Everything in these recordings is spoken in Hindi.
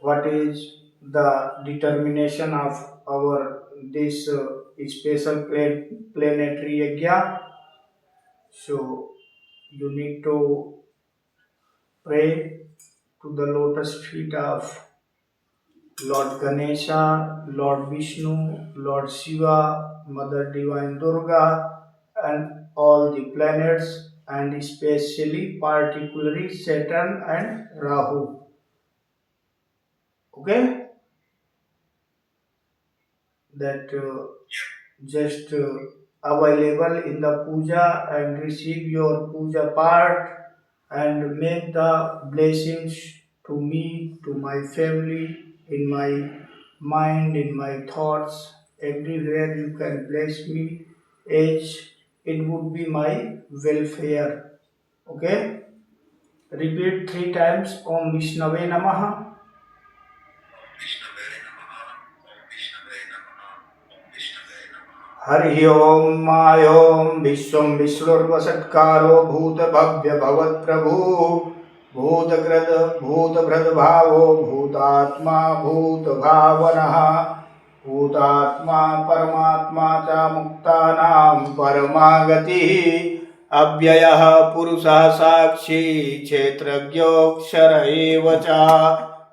what is the determination of our this special planetary yajna. So you need to pray to the lotus feet of Lord Ganesha, Lord Vishnu, Lord Shiva, Mother Divine Durga, and all the planets, and especially particularly Saturn and Rahu. Okay, that just available in the puja and receive your puja part and make the blessings to me, to my family, in my mind, in my thoughts, everywhere you can bless me as it would be my welfare. Okay? Repeat three times Om Vishnave Namaha. Hari ओम मायोम विश्वम विष्णुर्वसत्कारो भूत भव्य भवत प्रभु भूतकृत भूतभृत भावो भूतात्मा भूत भावनः भूतात्मा परमात्मा च मुक्तानां परमागतिः अव्ययः पुरुषः साक्षी क्षेत्रज्ञोऽक्षर एव च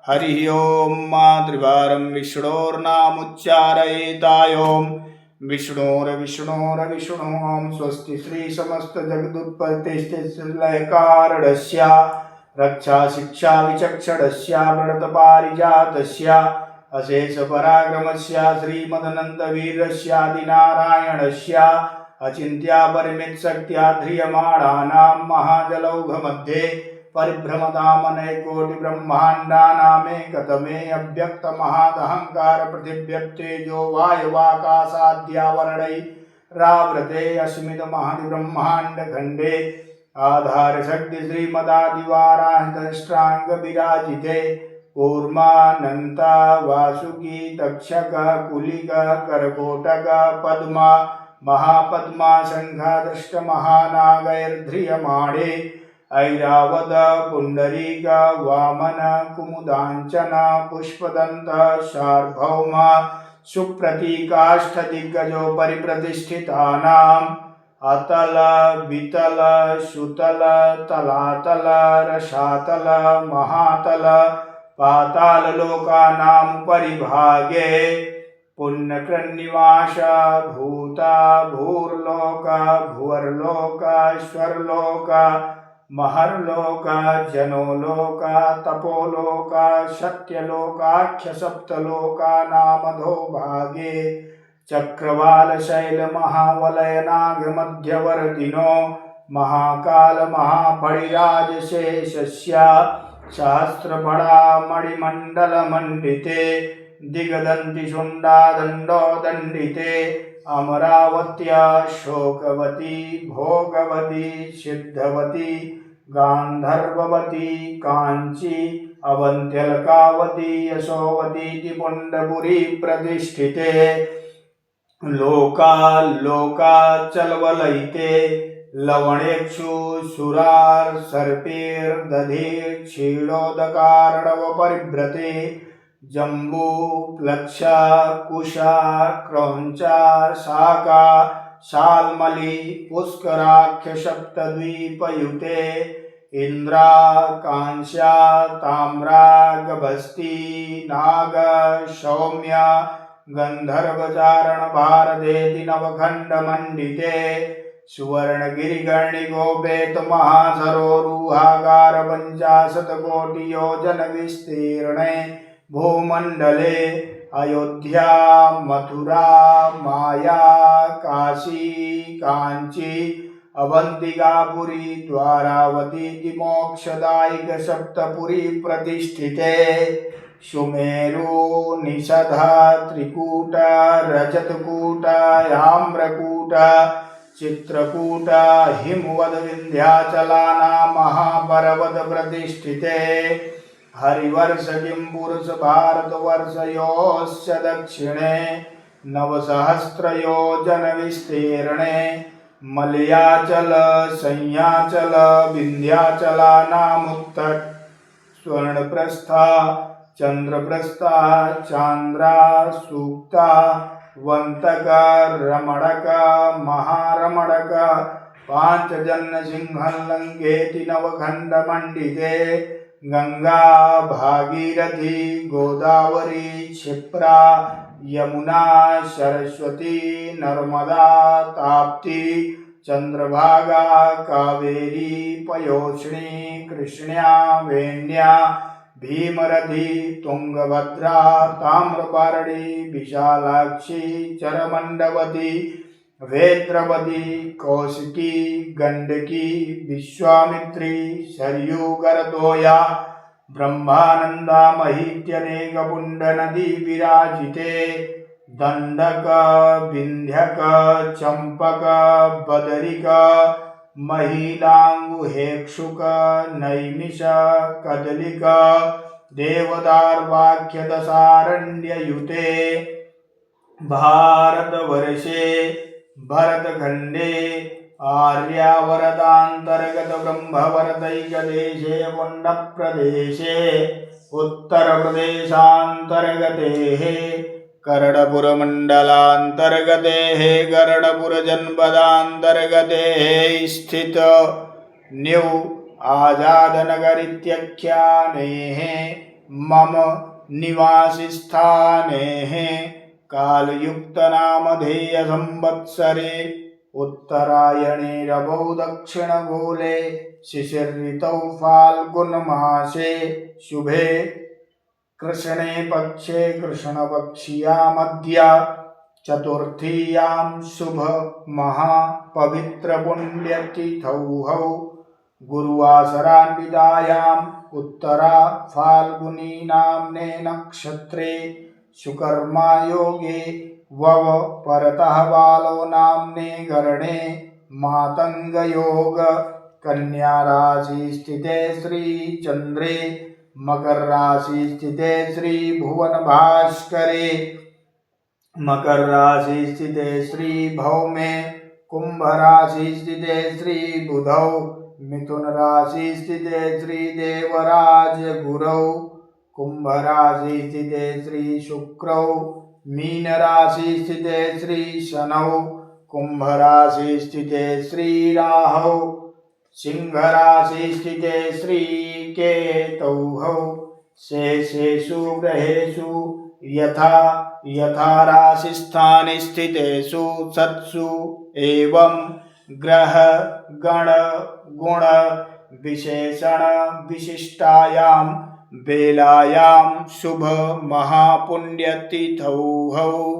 हरि ओम मातृवारं विष्णोर्नामुच्चारयेतायोम विष्णोर्विष्णोर्विष्णु ओम स्वस्ति श्री समस्त जगदुत्पत्तिस्थितिलयकारणस्य रक्षा शिक्षा विचक्षणस्य प्रणतपारिजातस्य अशेष पराक्रमस्य श्रीमदनन्दवीरस्यादिनारायणस्य अचिन्त्यापरिमित शक्त्या ध्रियमाणानां महाजलौघमध्ये परिभ्रमतामनैकोटि ब्रह्माण्डानामेकतमे अव्यक्त महादहंकार पृथिव्यप्तेजो वायवाकाशाद्यावरणैरावृते अस्मिन् महति ब्रह्माण्ड खण्डे आधार शक्ति श्रीमदादिवाराहितष्टांग विराजिते कूर्मानन्ता वासुकी तक्षक कुलिक करकोटक पद्मा महापद्मा शंखादृष्ट महानागैर्ध्रियमाणे ऐरावत पुंडरीक वामन कुमुदांचन पुष्पदंत सार्वभौम सुप्रतीकाष्टदिग्गजो परिप्रतिष्ठितानाम् अतल वितल सुतल तलातल रसातल महातल पाताल लोकानां परिभागे पुण्यकृन्निवास भूता भूर्लोक भुवर्लोक स्वर्लोक महर्लोक जनोलोक तपोलोक सत्यलोकाख्य सप्तलोकानामधो भागे चक्रवाल शैल महावलय नाग मध्यवर्तिनो महाकाल महाफणिराज शेषस्य सहस्रफणा मणिमण्डल मंडिते दिगदन्ति शुण्डा दण्डो दण्डिते अमरावत्या शोकवती भोगवती सिद्धवती गान्धर्ववती कांची अवन्त्यलकावती यशोवती पुण्डपुरी प्रतिष्ठिते लोकाचलवलयिते लवणेक्षु सुरार सर्पेर दधीर क्षीणोदकारणव परिभ्रते जम्बू प्लक्षा कुशा क्रौंचा शाका शाल्मली पुष्कराख्य सप्तद्वीपयुते इंद्रा कांस्या ताम्रा गभस्ती नाग सौम्य गंधर्वचारण भारतेति नवखंड मंडिते सुवर्णगिरिगणिगोपेत महासरोरुहाकार पंचाशतकोटि योजन विस्तीर्णे भूमंडले अयोध्या मथुरा माया काशी कांची अवंतिकापुरी द्वारावती मोक्षदायिक सप्तपुरी प्रतिष्ठिते सुमेरु निषधा त्रिकूट रजतकूट आम्रकूट चित्रकूट हिमवद विंध्याचलाना महापर्वत प्रतिष्ठिते हरिवर्ष किं पुरुष भारतवर्षयोश्च दक्षिणे नवसहस्रयोजन विस्तीर्णे मलयाचल संयाचल विंध्याचलानामुत्तर स्वर्णप्रस्था चंद्रप्रस्था चांद्रा सूक्ता वंतक रमणक महारमणक पांचजन्य सिंहलंघेति नवखंड मंडिते गंगा भागीरथी गोदावरी क्षिप्रा यमुना सरस्वती नर्मदा ताप्ती चंद्रभागा कावेरी पयोष्णी कृष्ण्या वेण्या भीमरथी तुंगभद्रा ताम्रपारणी विशालाक्षी चरमंडवती वेत्रवती कौशिकी गंडकी विश्वामित्री सरयू गरदोया ब्रह्मानंदा महीत्यनेक पुंड नदी विराजिते दंडक विंध्यक चंपक बदरिक महिलांगुहेक्षुक नैमिष कदलिक देवदार्वाक्यदसारण्ययुते भारतवर्षे भरतखंडे आर्यावरदांतर्गत ब्रह्मवरदैकदेशे पुण्डप्रदेशे उत्तरप्रदेशान्तर्गतेः कर्णपुरमण्डलान्तर्गतेः कर्णपुरजनपदान्तर्गतेः स्थित न्यू आजादनगरित्याख्यानेः मम निवासिस्थानेः कालयुक्तनामधेय संवत्सरे उत्तरायणे रवौ दक्षिणगोले शिशिरऋतौ फाल्गुनमासे शुभे कृष्णे पक्षे कृष्णपक्षीयामद्या चतुर्थीयां शुभ महापवित्रपुण्यतिथौ गुरुवासरान्वितायाम् उत्तरा फाल्गुनी नाम्ने नक्षत्रे सुकर्मा योगे वव परतः बालो नाम्ने गरणे मातंगयोग कन्या राशि स्थिते श्री चंद्रे मकर राशि स्थिते श्री भुवन भास्करे मकर राशि स्थिते श्री भौमे कुंभ राशि स्थिते श्री बुधौ मिथुन राशि स्थिते श्री देवराज गुरौ कुंभ राशि स्थिते श्री शुक्रौ मीन राशि स्थिते श्री शनौ कुंभ राशि स्थिते श्री राहौ सिंह राशि स्थिते श्री केतौ शेषेषु ग्रहेषु यथा यथा राशिस्थाने स्थितेषु सत्सु एवं ग्रह गण गुण विशेषण विशिष्टायां बेलायां शुभ महापुण्यतिथौ